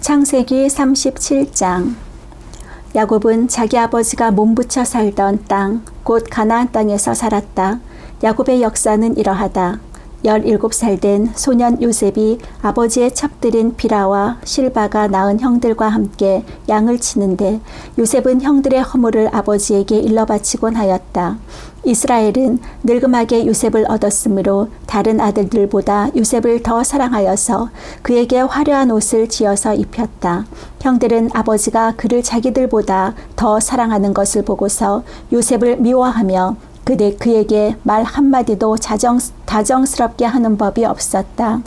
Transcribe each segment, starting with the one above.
창세기 37장. 야곱은 자기 아버지가 몸부쳐 살던 땅, 곧 가나안 땅에서 살았다. 야곱의 역사는 이러하다. 17살 된 소년 요셉이 아버지의 첩들인 비라와 실바가 낳은 형들과 함께 양을 치는데 요셉은 형들의 허물을 아버지에게 일러 바치곤 하였다. 이스라엘은 늙음하게 요셉을 얻었으므로 다른 아들들보다 요셉을 더 사랑하여서 그에게 화려한 옷을 지어서 입혔다. 형들은 아버지가 그를 자기들보다 더 사랑하는 것을 보고서 요셉을 미워하며 그에게 말 한마디도 다정스럽게 하는 법이 없었다.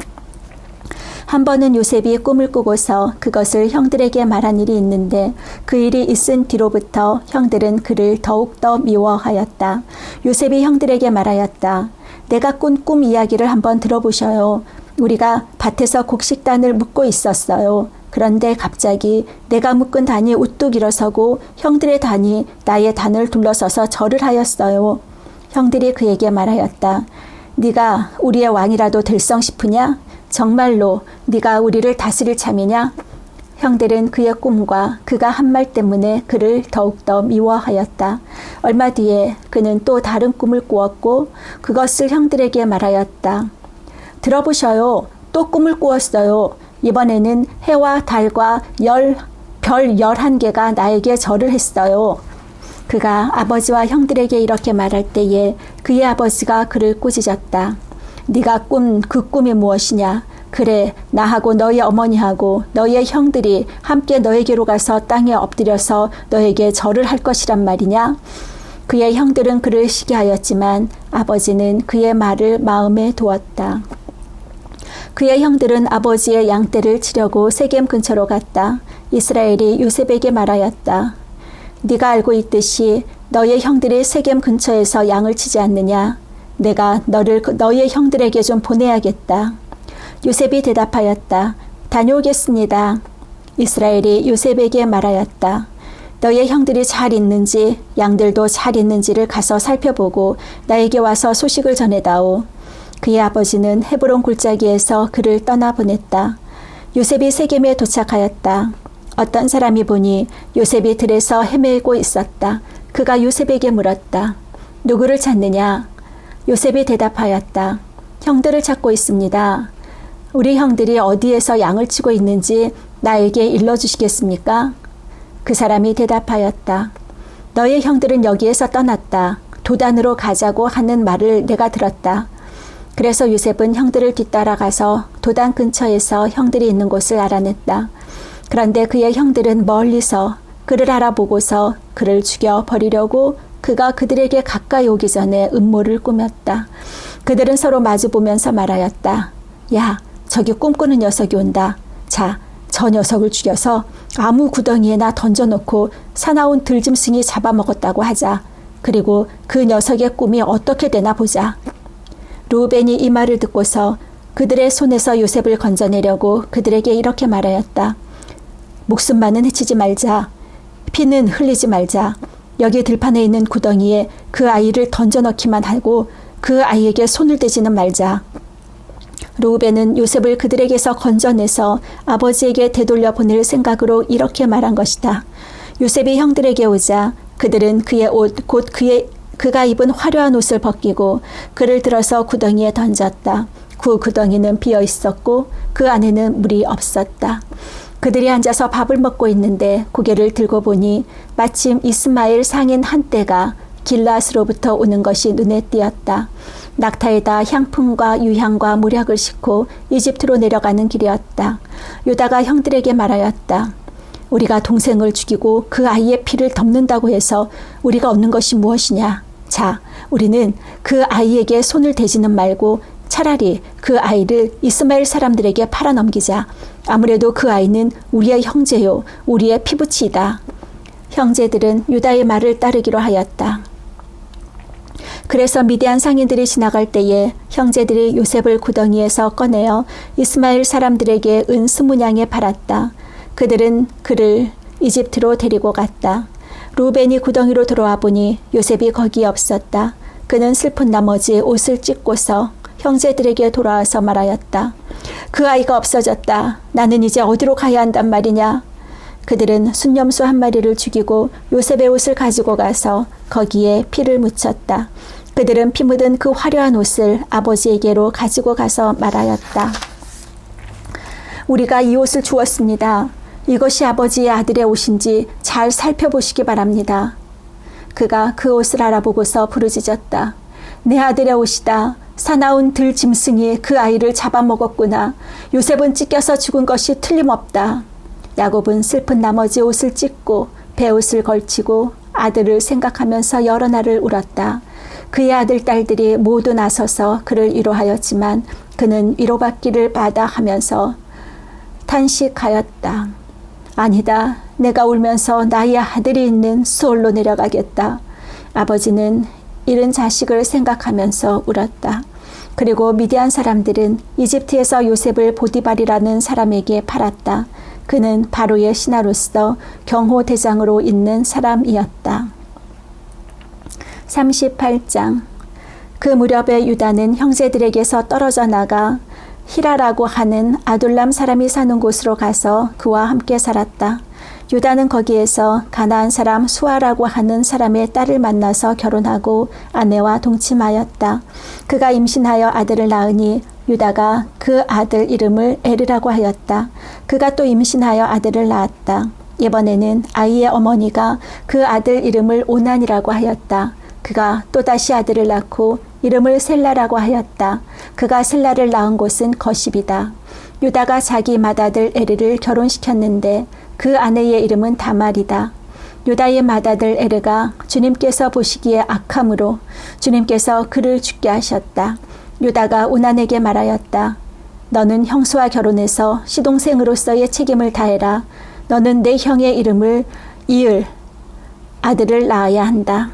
한 번은 요셉이 꿈을 꾸고서 그것을 형들에게 말한 일이 있는데 그 일이 있은 뒤로부터 형들은 그를 더욱더 미워하였다. 요셉이 형들에게 말하였다. 내가 꾼 꿈 이야기를 한번 들어보셔요. 우리가 밭에서 곡식단을 묶고 있었어요. 그런데 갑자기 내가 묶은 단이 우뚝 일어서고 형들의 단이 나의 단을 둘러서서 절을 하였어요. 형들이 그에게 말하였다. 네가 우리의 왕이라도 될성 싶으냐? 정말로 네가 우리를 다스릴 참이냐? 형들은 그의 꿈과 그가 한 말 때문에 그를 더욱더 미워하였다. 얼마 뒤에 그는 또 다른 꿈을 꾸었고 그것을 형들에게 말하였다. 들어보셔요. 또 꿈을 꾸었어요. 이번에는 해와 달과 별 11개가 나에게 절을 했어요. 그가 아버지와 형들에게 이렇게 말할 때에 그의 아버지가 그를 꾸짖었다. 네가 꾼 그 꿈이 무엇이냐? 그래, 나하고 너희 어머니하고 너희의 형들이 함께 너에게로 가서 땅에 엎드려서 너에게 절을 할 것이란 말이냐? 그의 형들은 그를 시기하였지만 아버지는 그의 말을 마음에 두었다. 그의 형들은 아버지의 양떼를 치려고 세겜 근처로 갔다. 이스라엘이 요셉에게 말하였다. 네가 알고 있듯이 너의 형들이 세겜 근처에서 양을 치지 않느냐? 내가 너를 너의 형들에게 좀 보내야겠다. 요셉이 대답하였다. 다녀오겠습니다. 이스라엘이 요셉에게 말하였다. 너의 형들이 잘 있는지 양들도 잘 있는지를 가서 살펴보고 나에게 와서 소식을 전해다오. 그의 아버지는 헤브론 골짜기에서 그를 떠나보냈다. 요셉이 세겜에 도착하였다. 어떤 사람이 보니 요셉이 들에서 헤매고 있었다. 그가 요셉에게 물었다. 누구를 찾느냐? 요셉이 대답하였다. 형들을 찾고 있습니다. 우리 형들이 어디에서 양을 치고 있는지 나에게 일러주시겠습니까? 그 사람이 대답하였다. 너의 형들은 여기에서 떠났다. 도단으로 가자고 하는 말을 내가 들었다. 그래서 요셉은 형들을 뒤따라가서 도단 근처에서 형들이 있는 곳을 알아냈다. 그런데 그의 형들은 멀리서 그를 알아보고서 그를 죽여버리려고 그가 그들에게 가까이 오기 전에 음모를 꾸몄다. 그들은 서로 마주보면서 말하였다. 야, 저기 꿈꾸는 녀석이 온다. 자, 저 녀석을 죽여서 아무 구덩이에나 던져놓고 사나운 들짐승이 잡아먹었다고 하자. 그리고 그 녀석의 꿈이 어떻게 되나 보자. 르우벤이 이 말을 듣고서 그들의 손에서 요셉을 건져내려고 그들에게 이렇게 말하였다. 목숨만은 해치지 말자. 피는 흘리지 말자. 여기 들판에 있는 구덩이에 그 아이를 던져넣기만 하고 그 아이에게 손을 대지는 말자. 르우벤은 요셉을 그들에게서 건져내서 아버지에게 되돌려 보낼 생각으로 이렇게 말한 것이다. 요셉이 형들에게 오자 그들은 그의 옷, 곧 그가 입은 화려한 옷을 벗기고 그를 들어서 구덩이에 던졌다. 그 구덩이는 비어 있었고 그 안에는 물이 없었다. 그들이 앉아서 밥을 먹고 있는데 고개를 들고 보니 마침 이스마엘 상인 한 떼가 길라앗으로부터 오는 것이 눈에 띄었다. 낙타에다 향품과 유향과 모략을 싣고 이집트로 내려가는 길이었다. 유다가 형들에게 말하였다. 우리가 동생을 죽이고 그 아이의 피를 덮는다고 해서 우리가 얻는 것이 무엇이냐? 자, 우리는 그 아이에게 손을 대지는 말고 차라리 그 아이를 이스마엘 사람들에게 팔아넘기자. 아무래도 그 아이는 우리의 형제요, 우리의 피부치이다. 형제들은 유다의 말을 따르기로 하였다. 그래서 미디안 상인들이 지나갈 때에 형제들이 요셉을 구덩이에서 꺼내어 이스마엘 사람들에게 은 20냥에 팔았다. 그들은 그를 이집트로 데리고 갔다. 르우벤이 구덩이로 들어와 보니 요셉이 거기에 없었다. 그는 슬픈 나머지 옷을 찢고서 형제들에게 돌아와서 말하였다. 그 아이가 없어졌다. 나는 이제 어디로 가야 한단 말이냐? 그들은 순념수 한 마리를 죽이고 요셉의 옷을 가지고 가서 거기에 피를 묻혔다. 그들은 피 묻은 그 화려한 옷을 아버지에게로 가지고 가서 말하였다. 우리가 이 옷을 주었습니다. 이것이 아버지의 아들의 옷인지 잘 살펴보시기 바랍니다. 그가 그 옷을 알아보고서 부르짖었다. 내 아들의 옷이다. 사나운 들 짐승이 그 아이를 잡아먹었구나. 요셉은 찢겨서 죽은 것이 틀림없다. 야곱은 슬픈 나머지 옷을 찢고 베옷을 걸치고 아들을 생각하면서 여러 날을 울었다. 그의 아들 딸들이 모두 나서서 그를 위로하였지만 그는 위로받기를 바다 하면서 탄식하였다. 아니다. 내가 울면서 나의 아들이 있는 수올로 내려가겠다. 아버지는 잃은 자식을 생각하면서 울었다. 그리고 미디안 사람들은 이집트에서 요셉을 보디발이라는 사람에게 팔았다. 그는 바로의 신하로서 경호대장으로 있는 사람이었다. 38장. 그 무렵에 유다는 형제들에게서 떨어져 나가 히라라고 하는 아둘람 사람이 사는 곳으로 가서 그와 함께 살았다. 유다는 거기에서 가나안 사람 수아라고 하는 사람의 딸을 만나서 결혼하고 아내와 동침하였다. 그가 임신하여 아들을 낳으니 유다가 그 아들 이름을 에르라고 하였다. 그가 또 임신하여 아들을 낳았다. 이번에는 아이의 어머니가 그 아들 이름을 오난이라고 하였다. 그가 또다시 아들을 낳고 이름을 셀라라고 하였다. 그가 셀라를 낳은 곳은 거십이다. 유다가 자기 맏아들 에르를 결혼시켰는데 그 아내의 이름은 다말이다. 유다의 맏아들 에르가 주님께서 보시기에 악함으로 주님께서 그를 죽게 하셨다. 유다가 오난에게 말하였다. 너는 형수와 결혼해서 시동생으로서의 책임을 다해라. 너는 내 형의 이름을 이을 아들을 낳아야 한다.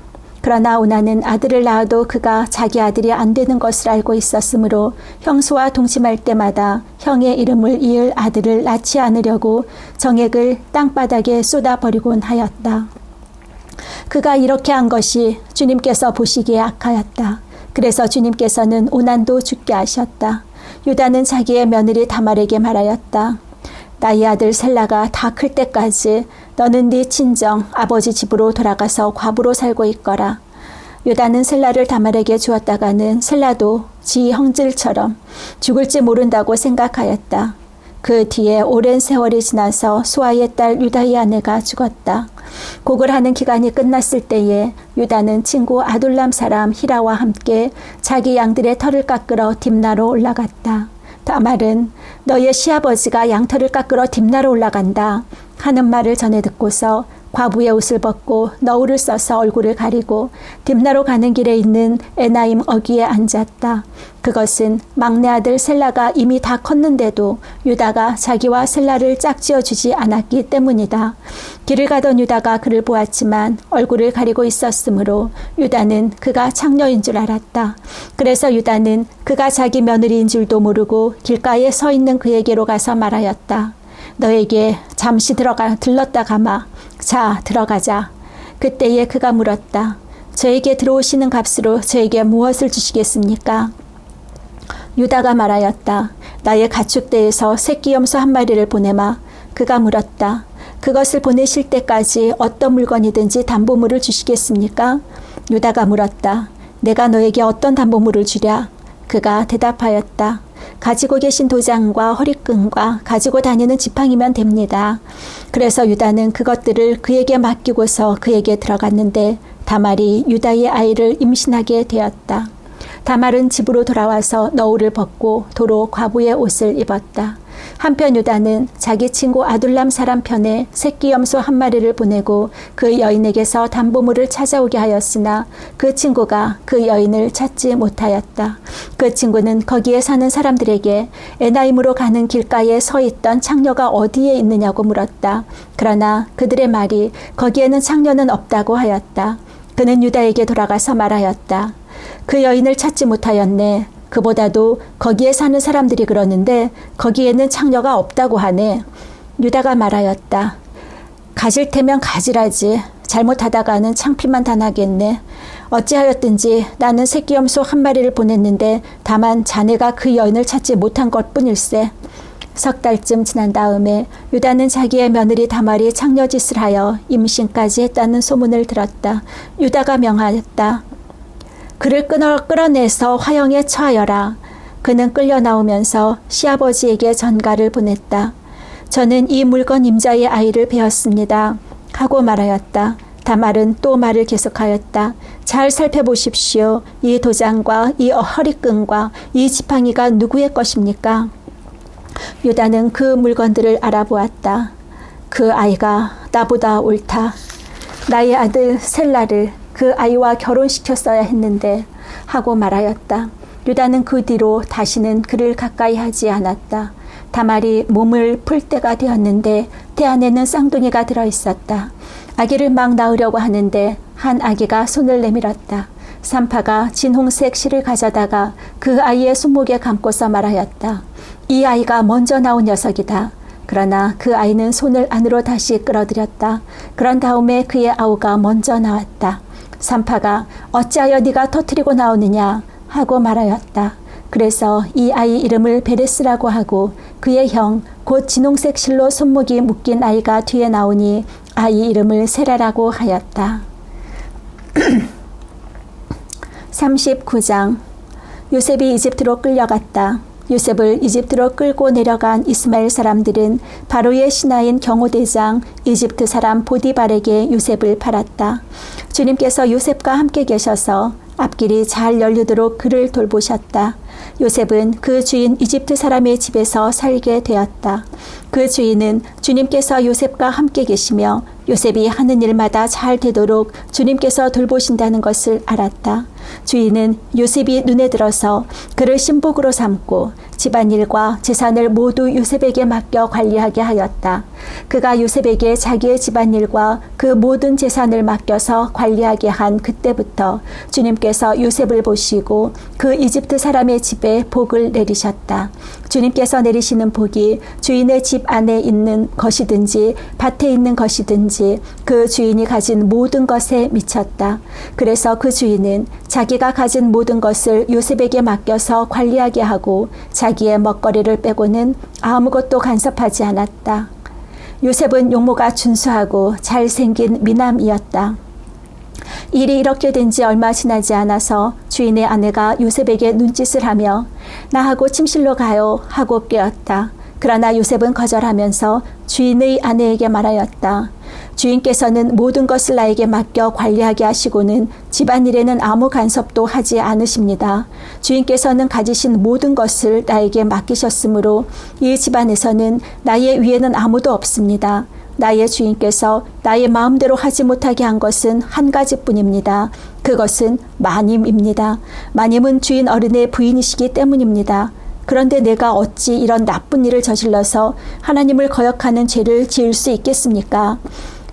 그러나 오난은 아들을 낳아도 그가 자기 아들이 안 되는 것을 알고 있었으므로 형수와 동침할 때마다 형의 이름을 이을 아들을 낳지 않으려고 정액을 땅바닥에 쏟아버리곤 하였다. 그가 이렇게 한 것이 주님께서 보시기에 악하였다. 그래서 주님께서는 오난도 죽게 하셨다. 유다는 자기의 며느리 다말에게 말하였다. 나의 아들 셀라가 다 클 때까지 너는 네 친정 아버지 집으로 돌아가서 과부로 살고 있거라. 유다는 셀라를 다말에게 주었다가는 셀라도 지 형질처럼 죽을지 모른다고 생각하였다. 그 뒤에 오랜 세월이 지나서 수아의 딸 유다의 아내가 죽었다. 곡을 하는 기간이 끝났을 때에 유다는 친구 아둘람 사람 히라와 함께 자기 양들의 털을 깎으러 딥나로 올라갔다. 다말은 너의 시아버지가 양털을 깎으러 딥나로 올라간다 하는 말을 전해 듣고서 과부의 옷을 벗고 너울을 써서 얼굴을 가리고 딥나로 가는 길에 있는 에나임 어귀에 앉았다. 그것은 막내 아들 셀라가 이미 다 컸는데도 유다가 자기와 셀라를 짝지어 주지 않았기 때문이다. 길을 가던 유다가 그를 보았지만 얼굴을 가리고 있었으므로 유다는 그가 창녀인 줄 알았다. 그래서 유다는 그가 자기 며느리인 줄도 모르고 길가에 서 있는 그에게로 가서 말하였다. 너에게 잠시 들렀다 가마. 자, 들어가자. 그때에 그가 물었다. 저에게 들어오시는 값으로 저에게 무엇을 주시겠습니까? 유다가 말하였다. 나의 가축대에서 새끼 염소 한 마리를 보내마. 그가 물었다. 그것을 보내실 때까지 어떤 물건이든지 담보물을 주시겠습니까? 유다가 물었다. 내가 너에게 어떤 담보물을 주랴? 그가 대답하였다. 가지고 계신 도장과 허리끈과 가지고 다니는 지팡이면 됩니다. 그래서 유다는 그것들을 그에게 맡기고서 그에게 들어갔는데 다말이 유다의 아이를 임신하게 되었다. 다말은 집으로 돌아와서 너울을 벗고 도로 과부의 옷을 입었다. 한편 유다는 자기 친구 아둘람 사람 편에 새끼 염소 한 마리를 보내고 그 여인에게서 담보물을 찾아오게 하였으나 그 친구가 그 여인을 찾지 못하였다. 그 친구는 거기에 사는 사람들에게 에나임으로 가는 길가에 서 있던 창녀가 어디에 있느냐고 물었다. 그러나 그들의 말이 거기에는 창녀는 없다고 하였다. 그는 유다에게 돌아가서 말하였다. 그 여인을 찾지 못하였네. 그보다도 거기에 사는 사람들이 그러는데 거기에는 창녀가 없다고 하네. 유다가 말하였다. 가질 테면 가지라지. 잘못하다가는 창피만 당하겠네. 어찌하였든지 나는 새끼 염소 한 마리를 보냈는데 다만 자네가 그 여인을 찾지 못한 것뿐일세. 석 달쯤 지난 다음에 유다는 자기의 며느리 다말이 창녀짓을 하여 임신까지 했다는 소문을 들었다. 유다가 명하였다. 그를 끌어내서 화형에 처하여라. 그는 끌려 나오면서 시아버지에게 전가를 보냈다. 저는 이 물건 임자의 아이를 베었습니다. 하고 말하였다. 다말은 또 말을 계속하였다. 잘 살펴보십시오. 이 도장과 이 허리끈과 이 지팡이가 누구의 것입니까? 유다는 그 물건들을 알아보았다. 그 아이가 나보다 옳다. 나의 아들 셀라를 그 아이와 결혼시켰어야 했는데 하고 말하였다. 유다는 그 뒤로 다시는 그를 가까이 하지 않았다. 다말이 몸을 풀 때가 되었는데 태 안에는 쌍둥이가 들어있었다. 아기를 막 낳으려고 하는데 한 아기가 손을 내밀었다. 산파가 진홍색 실을 가져다가 그 아이의 손목에 감고서 말하였다. 이 아이가 먼저 나온 녀석이다. 그러나 그 아이는 손을 안으로 다시 끌어들였다. 그런 다음에 그의 아우가 먼저 나왔다. 산파가 어찌하여 네가 터뜨리고 나오느냐 하고 말하였다. 그래서 이 아이 이름을 베레스라고 하고 그의 형 곧 진홍색 실로 손목이 묶인 아이가 뒤에 나오니 아이 이름을 세라라고 하였다. 39장. 요셉이 이집트로 끌려갔다. 요셉을 이집트로 끌고 내려간 이스마엘 사람들은 바로의 신하인 경호대장 이집트 사람 보디발에게 요셉을 팔았다. 주님께서 요셉과 함께 계셔서 앞길이 잘 열리도록 그를 돌보셨다. 요셉은 그 주인 이집트 사람의 집에서 살게 되었다. 그 주인은 주님께서 요셉과 함께 계시며 요셉이 하는 일마다 잘 되도록 주님께서 돌보신다는 것을 알았다. 주인은 요셉이 눈에 들어서 그를 신복으로 삼고 집안일과 재산을 모두 요셉에게 맡겨 관리하게 하였다. 그가 요셉에게 자기의 집안일과 그 모든 재산을 맡겨서 관리하게 한 그때부터 주님께서 요셉을 보시고 그 이집트 사람의 집에 복을 내리셨다. 주님께서 내리시는 복이 주인의 집 안에 있는 것이든지 밭에 있는 것이든지 그 주인이 가진 모든 것에 미쳤다. 그래서 그 주인은 자기가 가진 모든 것을 요셉에게 맡겨서 관리하게 하고 자기의 먹거리를 빼고는 아무것도 간섭하지 않았다. 요셉은 용모가 준수하고 잘생긴 미남이었다. 일이 이렇게 된 지 얼마 지나지 않아서 주인의 아내가 요셉에게 눈짓을 하며 나하고 침실로 가요 하고 꾀었다. 그러나 요셉은 거절하면서 주인의 아내에게 말하였다. 주인께서는 모든 것을 나에게 맡겨 관리하게 하시고는 집안일에는 아무 간섭도 하지 않으십니다. 주인께서는 가지신 모든 것을 나에게 맡기셨으므로 이 집안에서는 나의 위에는 아무도 없습니다. 나의 주인께서 나의 마음대로 하지 못하게 한 것은 한 가지뿐입니다. 그것은 마님입니다. 마님은 주인 어른의 부인이시기 때문입니다. 그런데 내가 어찌 이런 나쁜 일을 저질러서 하나님을 거역하는 죄를 지을 수 있겠습니까?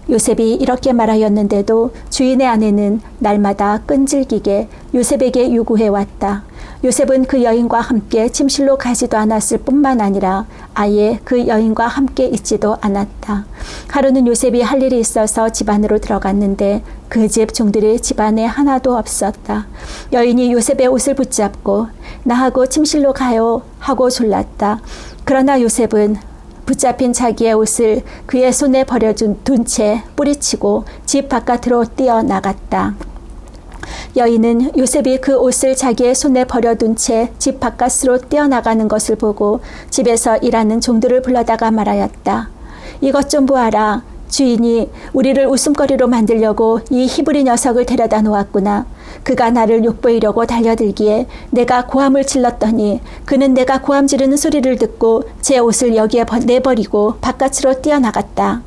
요셉이 이렇게 말하였는데도 주인의 아내는 날마다 끈질기게 요셉에게 요구해왔다. 요셉은 그 여인과 함께 침실로 가지도 않았을 뿐만 아니라 아예 그 여인과 함께 있지도 않았다. 하루는 요셉이 할 일이 있어서 집 안으로 들어갔는데 그 집 종들이 집 안에 하나도 없었다. 여인이 요셉의 옷을 붙잡고 나하고 침실로 가요 하고 졸랐다. 그러나 요셉은 붙잡힌 자기의 옷을 그의 손에 버려둔 채 뿌리치고 집 바깥으로 뛰어나갔다. 여인은 요셉이 그 옷을 자기의 손에 버려둔 채 집 바깥으로 뛰어나가는 것을 보고 집에서 일하는 종들을 불러다가 말하였다. 이것 좀 보아라. 주인이 우리를 웃음거리로 만들려고 이 히브리 녀석을 데려다 놓았구나. 그가 나를 욕보이려고 달려들기에 내가 고함을 질렀더니 그는 내가 고함 지르는 소리를 듣고 제 옷을 여기에 내버리고 바깥으로 뛰어나갔다.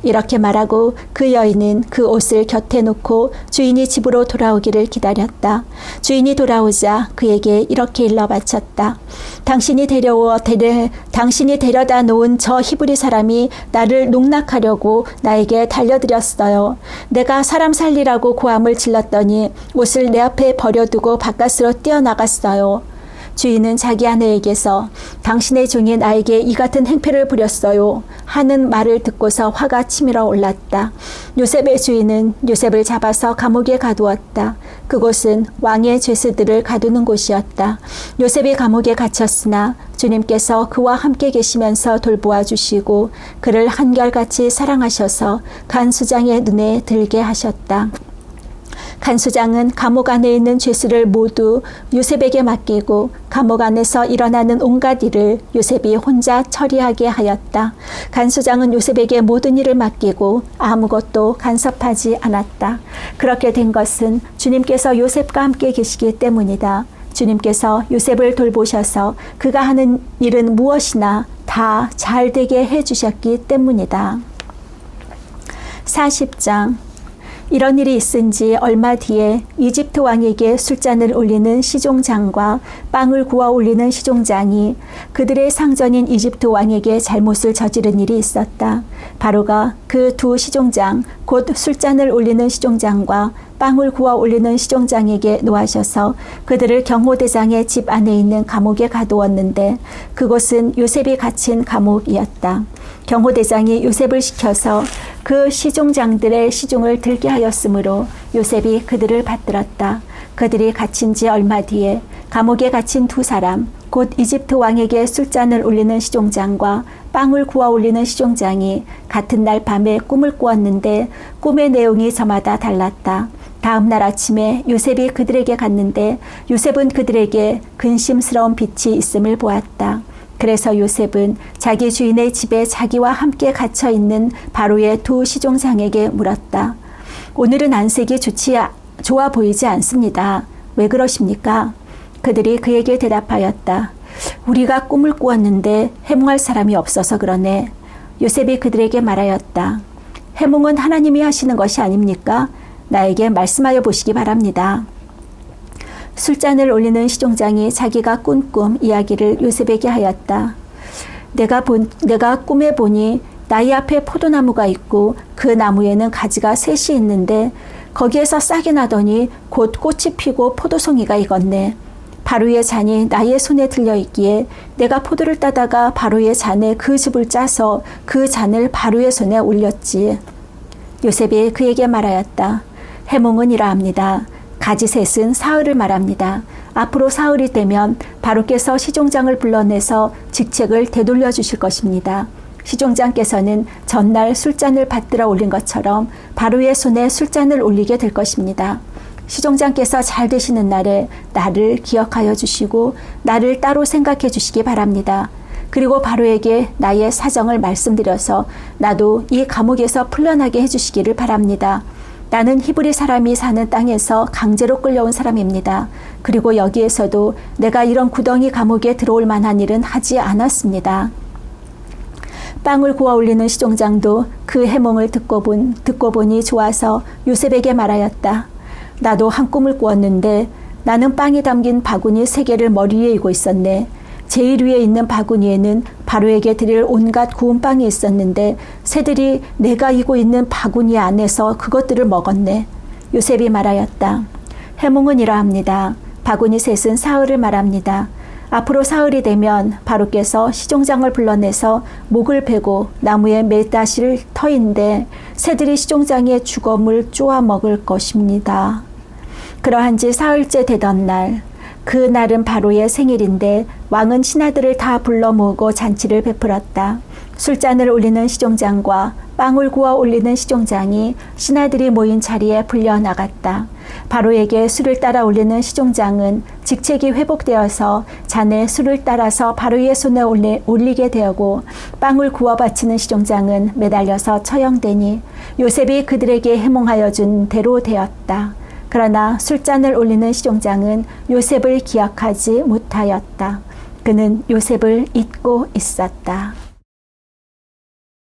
이렇게 말하고 그 여인은 그 옷을 곁에 놓고 주인이 집으로 돌아오기를 기다렸다. 주인이 돌아오자 그에게 이렇게 일러 바쳤다. 당신이 데려다 놓은 저 히브리 사람이 나를 농락하려고 나에게 달려들었어요. 내가 사람 살리라고 고함을 질렀더니 옷을 내 앞에 버려두고 바깥으로 뛰어나갔어요. 주인은 자기 아내에게서 당신의 종이 나에게 이 같은 행패를 부렸어요 하는 말을 듣고서 화가 치밀어 올랐다. 요셉의 주인은 요셉을 잡아서 감옥에 가두었다. 그곳은 왕의 죄수들을 가두는 곳이었다. 요셉이 감옥에 갇혔으나 주님께서 그와 함께 계시면서 돌보아 주시고 그를 한결같이 사랑하셔서 간수장의 눈에 들게 하셨다. 간수장은 감옥 안에 있는 죄수를 모두 요셉에게 맡기고 감옥 안에서 일어나는 온갖 일을 요셉이 혼자 처리하게 하였다. 간수장은 요셉에게 모든 일을 맡기고 아무것도 간섭하지 않았다. 그렇게 된 것은 주님께서 요셉과 함께 계시기 때문이다. 주님께서 요셉을 돌보셔서 그가 하는 일은 무엇이나 다 잘되게 해주셨기 때문이다. 40장. 이런 일이 있은 지 얼마 뒤에 이집트 왕에게 술잔을 올리는 시종장과 빵을 구워 올리는 시종장이 그들의 상전인 이집트 왕에게 잘못을 저지른 일이 있었다. 바로가 그 두 시종장, 곧 술잔을 올리는 시종장과 빵을 구워 올리는 시종장에게 노하셔서 그들을 경호대장의 집 안에 있는 감옥에 가두었는데 그곳은 요셉이 갇힌 감옥이었다. 경호대장이 요셉을 시켜서 그 시종장들의 시중을 들게 하였으므로 요셉이 그들을 받들었다. 그들이 갇힌 지 얼마 뒤에 감옥에 갇힌 두 사람, 곧 이집트 왕에게 술잔을 올리는 시종장과 빵을 구워 올리는 시종장이 같은 날 밤에 꿈을 꾸었는데 꿈의 내용이 저마다 달랐다. 다음 날 아침에 요셉이 그들에게 갔는데 요셉은 그들에게 근심스러운 빛이 있음을 보았다. 그래서 요셉은 자기 주인의 집에 자기와 함께 갇혀 있는 바로의 두 시종장에게 물었다. 오늘은 안색이 좋아 보이지 않습니다. 왜 그러십니까? 그들이 그에게 대답하였다. 우리가 꿈을 꾸었는데 해몽할 사람이 없어서 그러네. 요셉이 그들에게 말하였다. 해몽은 하나님이 하시는 것이 아닙니까? 나에게 말씀하여 보시기 바랍니다. 술잔을 올리는 시종장이 자기가 꾼 꿈 이야기를 요셉에게 하였다. 내가 꿈에 보니 나희 앞에 포도나무가 있고 그 나무에는 가지가 셋이 있는데 거기에서 싹이 나더니 곧 꽃이 피고 포도송이가 익었네. 바로의 잔이 나의 손에 들려 있기에 내가 포도를 따다가 바로의 잔에 그 즙을 짜서 그 잔을 바로의 손에 올렸지. 요셉이 그에게 말하였다. 해몽은 이러합니다. 가지셋은 사흘을 말합니다. 앞으로 사흘이 되면 바로께서 시종장을 불러내서 직책을 되돌려 주실 것입니다. 시종장께서는 전날 술잔을 받들어 올린 것처럼 바로의 손에 술잔을 올리게 될 것입니다. 시종장께서 잘 되시는 날에 나를 기억하여 주시고 나를 따로 생각해 주시기 바랍니다. 그리고 바로에게 나의 사정을 말씀드려서 나도 이 감옥에서 풀려나게 해주시기를 바랍니다. 나는 히브리 사람이 사는 땅에서 강제로 끌려온 사람입니다. 그리고 여기에서도 내가 이런 구덩이 감옥에 들어올 만한 일은 하지 않았습니다. 빵을 구워 올리는 시종장도 그 해몽을 듣고 보니 좋아서 요셉에게 말하였다. 나도 한 꿈을 꾸었는데 나는 빵이 담긴 바구니 3개를 머리에 이고 있었네. 제일 위에 있는 바구니에는 바로에게 드릴 온갖 구운 빵이 있었는데 새들이 내가 이고 있는 바구니 안에서 그것들을 먹었네. 요셉이 말하였다. 해몽은 이러합니다. 바구니 셋은 사흘을 말합니다. 앞으로 사흘이 되면 바로께서 시종장을 불러내서 목을 베고 나무에 매다실 터인데 새들이 시종장의 주검을 쪼아 먹을 것입니다. 그러한 지 사흘째 되던 날, 그 날은 바로의 생일인데 왕은 신하들을 다 불러 모으고 잔치를 베풀었다. 술잔을 올리는 시종장과 빵을 구워 올리는 시종장이 신하들이 모인 자리에 불려 나갔다. 바로에게 술을 따라 올리는 시종장은 직책이 회복되어서 잔에 술을 따라서 바로의 손에 올리게 되었고 빵을 구워 바치는 시종장은 매달려서 처형되니 요셉이 그들에게 해몽하여 준 대로 되었다. 그러나 술잔을 올리는 시종장은 요셉을 기억하지 못하였다. 그는 요셉을 잊고 있었다.